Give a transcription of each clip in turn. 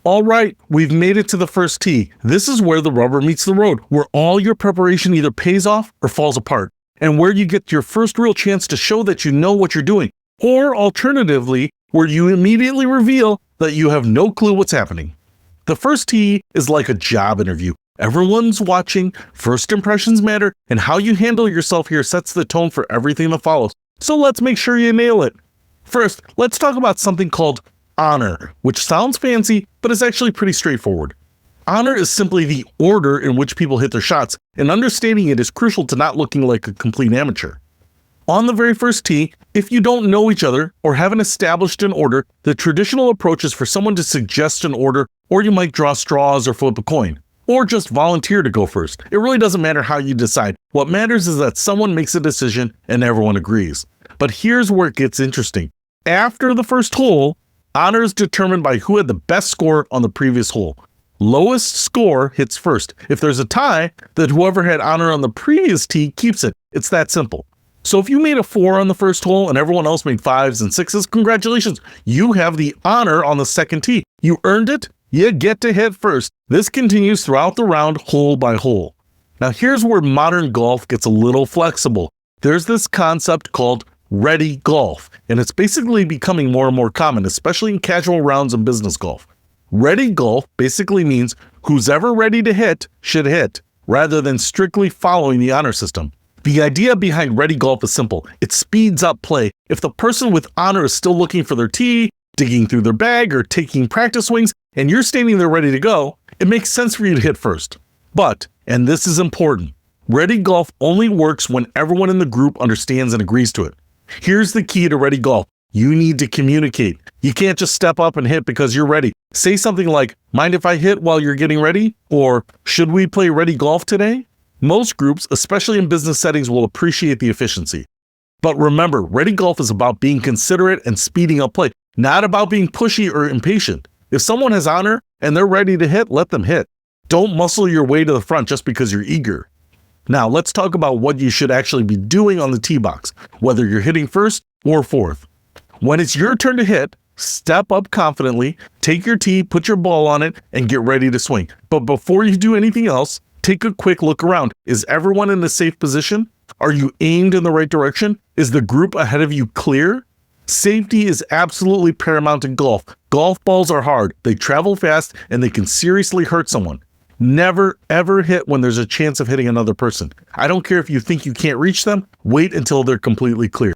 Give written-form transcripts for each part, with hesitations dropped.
All right, we've made it to the first tee. This is where the rubber meets the road, where all your preparation either pays off or falls apart, and where you get your first real chance to show that you know what you're doing, or alternatively, where you immediately reveal that you have no clue what's happening. The first tee is like a job interview. Everyone's watching, first impressions matter, and how you handle yourself here sets the tone for everything that follows. So let's make sure you nail it. First, let's talk about something called honor, which sounds fancy, but is actually pretty straightforward. Honor is simply the order in which people hit their shots, and understanding it is crucial to not looking like a complete amateur. On the very first tee, if you don't know each other or haven't established an order, the traditional approach is for someone to suggest an order, or you might draw straws or flip a coin, or just volunteer to go first. It really doesn't matter how you decide. What matters is that someone makes a decision and everyone agrees. But here's where it gets interesting. After the first hole, honor is determined by who had the best score on the previous hole. Lowest score hits first. If there's a tie, then whoever had honor on the previous tee keeps it. It's that simple. So if you made a 4 on the first hole and everyone else made 5s and 6s, congratulations. You have the honor on the second tee. You earned it. You get to hit first. This continues throughout the round, hole by hole. Now here's where modern golf gets a little flexible. There's this concept called ready golf, and it's basically becoming more and more common, especially in casual rounds of business golf. Ready golf basically means who's ever ready to hit should hit, rather than strictly following the honor system. The idea behind ready golf is simple. It speeds up play. If the person with honor is still looking for their tee, digging through their bag, or taking practice swings, and you're standing there ready to go, it makes sense for you to hit first. But, and this is important, ready golf only works when everyone in the group understands and agrees to it. Here's the key to ready golf. You need to communicate. You can't just step up and hit because you're ready. Say something like, mind if I hit while you're getting ready? Or, should we play ready golf today? Most groups, especially in business settings, will appreciate the efficiency. But remember, ready golf is about being considerate and speeding up play, not about being pushy or impatient. If someone has honor and they're ready to hit, let them hit. Don't muscle your way to the front just because you're eager. Now, let's talk about what you should actually be doing on the tee box, whether you're hitting first or fourth. When it's your turn to hit, step up confidently, take your tee, put your ball on it, and get ready to swing. But before you do anything else, take a quick look around. Is everyone in a safe position? Are you aimed in the right direction? Is the group ahead of you clear? Safety is absolutely paramount in golf. Golf balls are hard, they travel fast, and they can seriously hurt someone. Never, ever hit when there's a chance of hitting another person. I don't care if you think you can't reach them, wait until they're completely clear.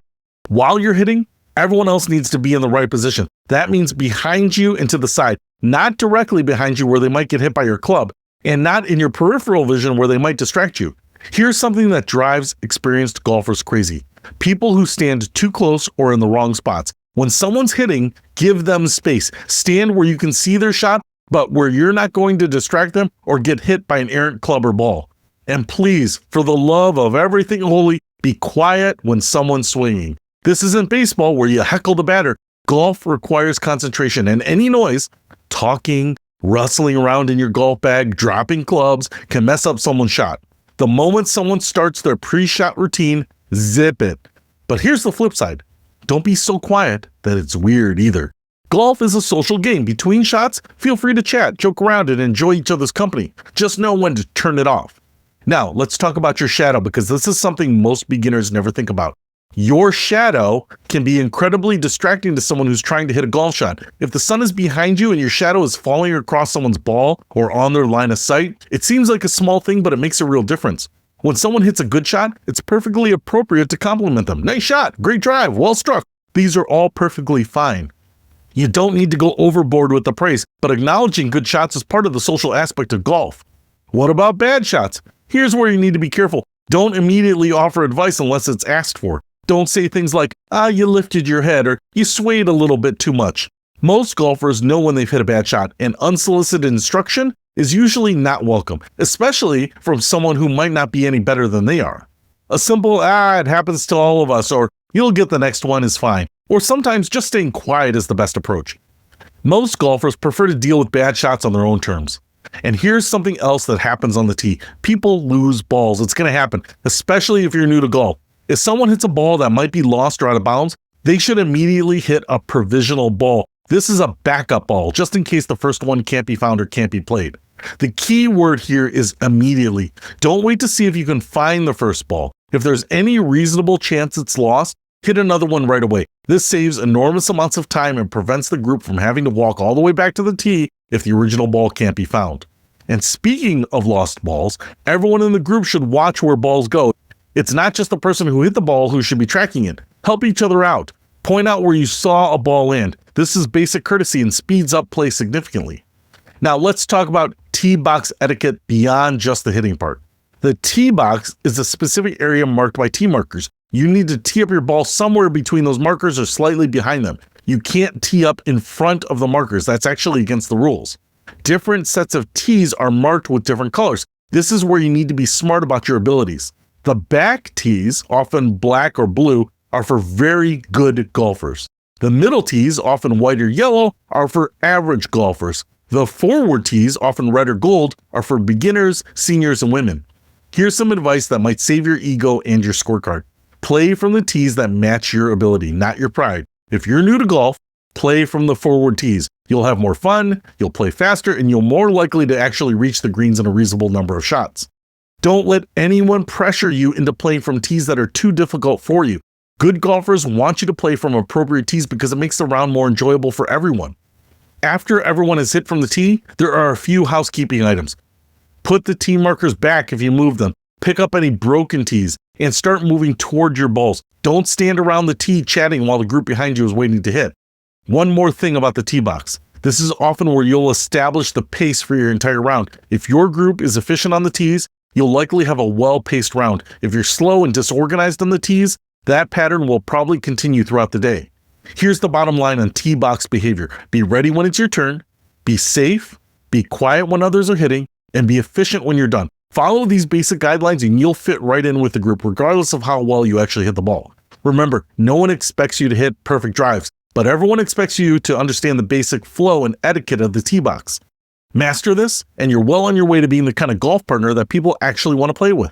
While you're hitting, everyone else needs to be in the right position. That means behind you and to the side, not directly behind you where they might get hit by your club, and not in your peripheral vision where they might distract you. Here's something that drives experienced golfers crazy. People who stand too close or in the wrong spots. When someone's hitting, give them space. Stand where you can see their shot, but where you're not going to distract them or get hit by an errant club or ball. And please, for the love of everything holy, be quiet when someone's swinging. This isn't baseball where you heckle the batter. Golf requires concentration, and any noise, talking, rustling around in your golf bag, dropping clubs, can mess up someone's shot. The moment someone starts their pre-shot routine, zip it. But here's the flip side. Don't be so quiet that it's weird either. Golf is a social game. Between shots, feel free to chat, joke around, and enjoy each other's company. Just know when to turn it off. Now, let's talk about your shadow, because this is something most beginners never think about. Your shadow can be incredibly distracting to someone who's trying to hit a golf shot. If the sun is behind you and your shadow is falling across someone's ball or on their line of sight, it seems like a small thing, but it makes a real difference. When someone hits a good shot, it's perfectly appropriate to compliment them. Nice shot, great drive, well struck. These are all perfectly fine. You don't need to go overboard with the praise, but acknowledging good shots is part of the social aspect of golf. What about bad shots? Here's where you need to be careful. Don't immediately offer advice unless it's asked for. Don't say things like, you lifted your head, or you swayed a little bit too much. Most golfers know when they've hit a bad shot, and unsolicited instruction is usually not welcome, especially from someone who might not be any better than they are. A simple, it happens to all of us, or you'll get the next one is fine. Or sometimes just staying quiet is the best approach. Most golfers prefer to deal with bad shots on their own terms. And here's something else that happens on the tee. People lose balls. It's going to happen, especially if you're new to golf. If someone hits a ball that might be lost or out of bounds, they should immediately hit a provisional ball. This is a backup ball, just in case the first one can't be found or can't be played. The key word here is immediately. Don't wait to see if you can find the first ball. If there's any reasonable chance it's lost, hit another one right away. This saves enormous amounts of time and prevents the group from having to walk all the way back to the tee if the original ball can't be found. And speaking of lost balls, everyone in the group should watch where balls go. It's not just the person who hit the ball who should be tracking it. Help each other out. Point out where you saw a ball land. This is basic courtesy and speeds up play significantly. Now let's talk about tee box etiquette beyond just the hitting part. The tee box is a specific area marked by tee markers. You need to tee up your ball somewhere between those markers or slightly behind them. You can't tee up in front of the markers. That's actually against the rules. Different sets of tees are marked with different colors. This is where you need to be smart about your abilities. The back tees, often black or blue, are for very good golfers. The middle tees, often white or yellow, are for average golfers. The forward tees, often red or gold, are for beginners, seniors, and women. Here's some advice that might save your ego and your scorecard. Play from the tees that match your ability, not your pride. If you're new to golf, play from the forward tees. You'll have more fun, you'll play faster, and you're more likely to actually reach the greens in a reasonable number of shots. Don't let anyone pressure you into playing from tees that are too difficult for you. Good golfers want you to play from appropriate tees because it makes the round more enjoyable for everyone. After everyone has hit from the tee, there are a few housekeeping items. Put the tee markers back if you move them. Pick up any broken tees and start moving toward your balls. Don't stand around the tee chatting while the group behind you is waiting to hit. One more thing about the tee box. This is often where you'll establish the pace for your entire round. If your group is efficient on the tees, you'll likely have a well-paced round. If you're slow and disorganized on the tees, that pattern will probably continue throughout the day. Here's the bottom line on tee box behavior. Be ready when it's your turn, be safe, be quiet when others are hitting, and be efficient when you're done. Follow these basic guidelines and you'll fit right in with the group regardless of how well you actually hit the ball. Remember, no one expects you to hit perfect drives, but everyone expects you to understand the basic flow and etiquette of the tee box. Master this, and you're well on your way to being the kind of golf partner that people actually want to play with.